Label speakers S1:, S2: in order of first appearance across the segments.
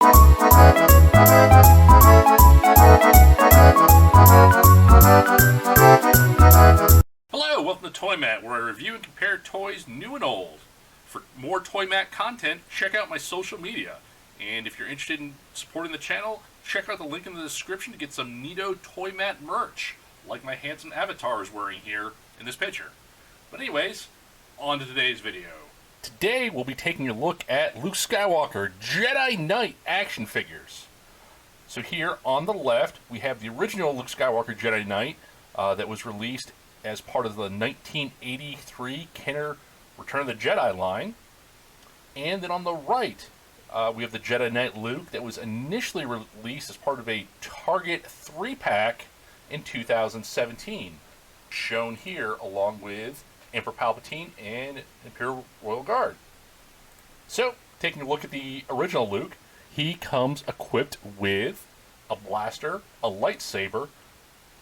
S1: Hello, welcome to ToyMatt, where I review and compare toys new and old. For more ToyMatt content, check out my social media. And if you're interested in supporting the channel, check out the link in the description to get some neato ToyMatt merch, like my handsome avatar is wearing here in this picture. But anyways, on to today's video. Today we'll be taking a look at Luke Skywalker Jedi Knight action figures. So here on the left, we have the original Luke Skywalker Jedi Knight that was released as part of the 1983 Kenner Return of the Jedi line. And then on the right, we have the Jedi Knight Luke that was initially released as part of a Target 3-pack in 2017. Shown here along with Emperor Palpatine and Imperial Royal Guard. So, taking a look at the original Luke, he comes equipped with a blaster, a lightsaber,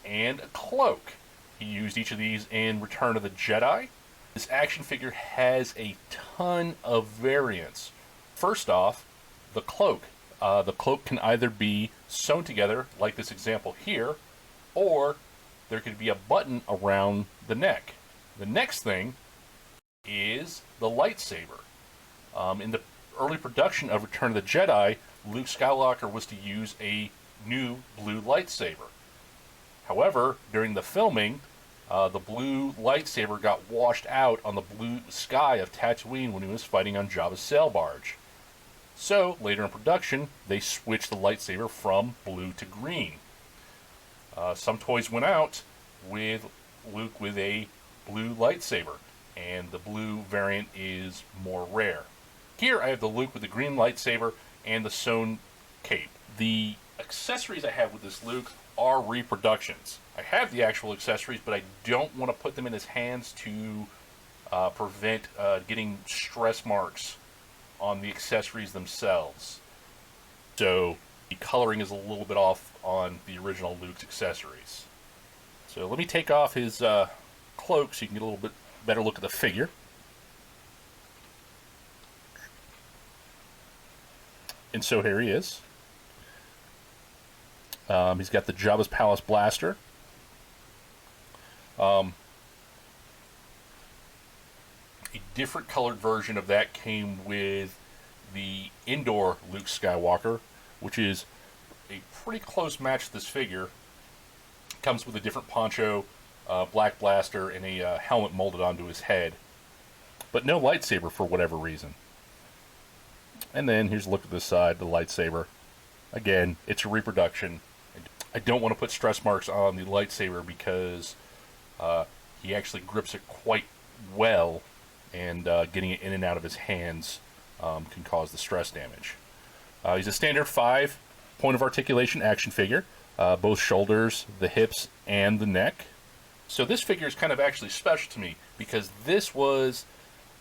S1: and a cloak. He used each of these in Return of the Jedi. This action figure has a ton of variants. First off, the cloak. The cloak can either be sewn together, like this example here, or there could be a button around the neck. The next thing is the lightsaber. In the early production of Return of the Jedi, Luke Skywalker was to use a new blue lightsaber. However, during the filming, the blue lightsaber got washed out on the blue sky of Tatooine when he was fighting on Jabba's sail barge. So, later in production, they switched the lightsaber from blue to green. Some toys went out with Luke with a blue lightsaber, and the blue variant is more rare. Here I have the Luke with the green lightsaber and the sewn cape. The accessories I have with this Luke are reproductions. I have the actual accessories, but I don't want to put them in his hands to prevent getting stress marks on the accessories themselves. So the coloring is a little bit off on the original Luke's accessories. So let me take off his cloak so you can get a little bit better look at the figure. And so here he is. He's got the Jabba's Palace blaster. A different colored version of that came with the indoor Luke Skywalker, which is a pretty close match to this figure. Comes with a different poncho, black blaster, and a helmet molded onto his head. But no lightsaber for whatever reason. And then here's a look at this side, the lightsaber. Again, it's a reproduction. I don't want to put stress marks on the lightsaber because he actually grips it quite well, and getting it in and out of his hands can cause the stress damage. He's a standard 5 point of articulation action figure, both shoulders, the hips, and the neck. So this figure is kind of actually special to me because this was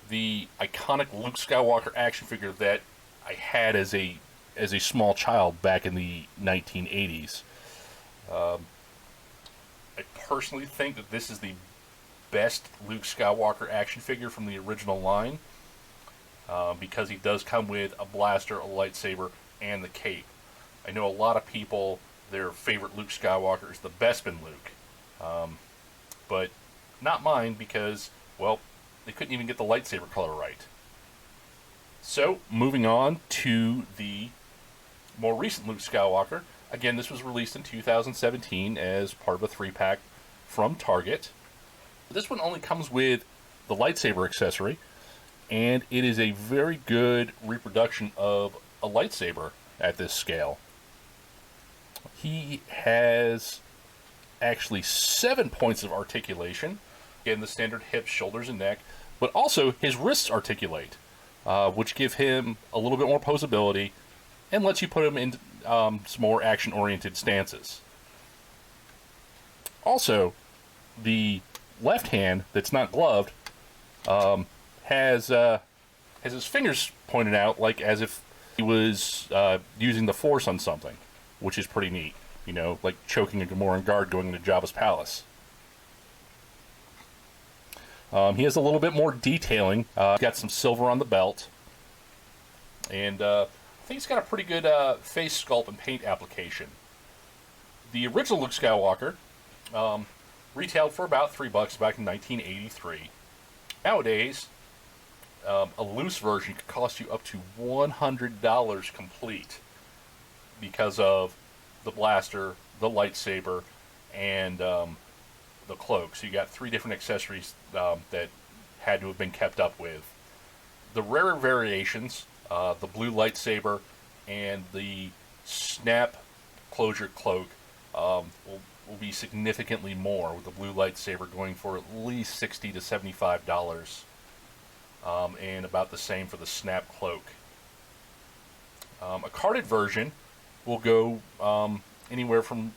S1: the iconic Luke Skywalker action figure that I had as a small child back in the 1980s. I personally think that this is the best Luke Skywalker action figure from the original line because he does come with a blaster, a lightsaber, and the cape. I know a lot of people, their favorite Luke Skywalker is the Bespin Luke, but not mine because, well, they couldn't even get the lightsaber color right. So, moving on to the more recent Luke Skywalker. Again, this was released in 2017 as part of a 3-pack from Target. This one only comes with the lightsaber accessory, and it is a very good reproduction of a lightsaber at this scale. He has actually 7 points of articulation. Again, the standard hips, shoulders, and neck, but also his wrists articulate, which give him a little bit more posability and lets you put him in some more action-oriented stances. Also, the left hand that's not gloved has his fingers pointed out like as if he was using the Force on something, which is pretty neat. You know, like choking a Gamoran guard going into Jabba's palace. He has a little bit more detailing. Got some silver on the belt. And think it's got a pretty good face sculpt and paint application. The original Luke Skywalker retailed for about $3 back in 1983. Nowadays, a loose version could cost you up to $100 complete because of the blaster, the lightsaber, and the cloak. So you got 3 different accessories that had to have been kept up with. The rarer variations, the blue lightsaber and the snap closure cloak, will be significantly more, with the blue lightsaber going for at least $60 to $75, and about the same for the snap cloak. A carded version will go anywhere from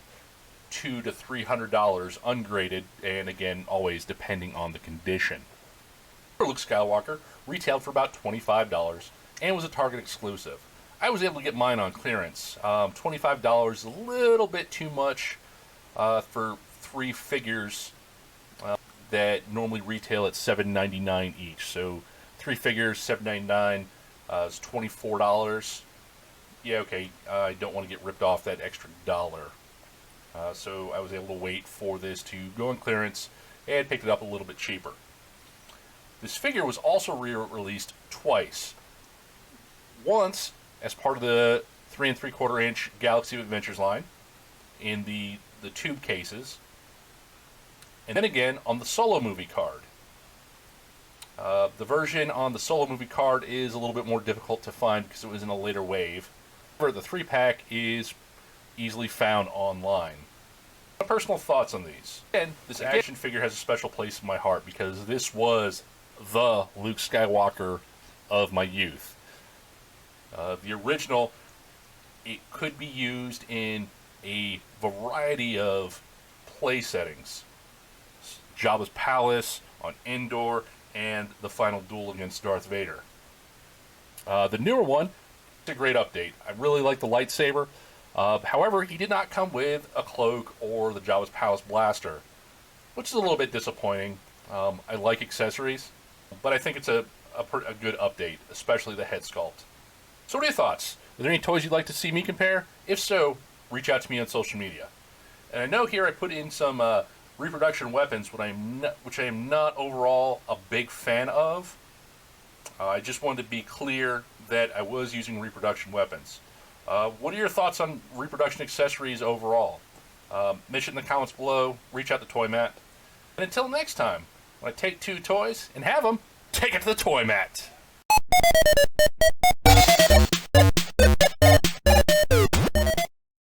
S1: $200 to $300 ungraded, and again, always depending on the condition. Luke Skywalker retailed for about $25 and was a Target exclusive. I was able to get mine on clearance. $25 is a little bit too much for 3 figures that normally retail at $7.99 each. So 3 figures, $7.99 is $24. Yeah, okay, I don't want to get ripped off that extra dollar. So I was able to wait for this to go on clearance and picked it up a little bit cheaper. This figure was also re-released twice. Once as part of the 3 3/4 inch Galaxy of Adventures line in the tube cases, and then again on the Solo movie card. The version on the Solo movie card is a little bit more difficult to find because it was in a later wave. However, the 3-pack is easily found online. My personal thoughts on these. Again, this action figure has a special place in my heart because this was the Luke Skywalker of my youth. The original, it could be used in a variety of play settings. Jabba's Palace, on Endor, and the final duel against Darth Vader. The newer one, it's a great update. I really like the lightsaber. However, he did not come with a cloak or the Jabba's Palace blaster, which is a little bit disappointing. I like accessories, but I think it's a good update, especially the head sculpt. So what are your thoughts? Are there any toys you'd like to see me compare? If so, reach out to me on social media. And I know here I put in some reproduction weapons, which I am not overall a big fan of. I just wanted to be clear that I was using reproduction weapons. What are your thoughts on reproduction accessories overall? Mention in the comments below. Reach out to ToyMatt. And until next time, when I take 2 toys and have them, take it to the ToyMatt.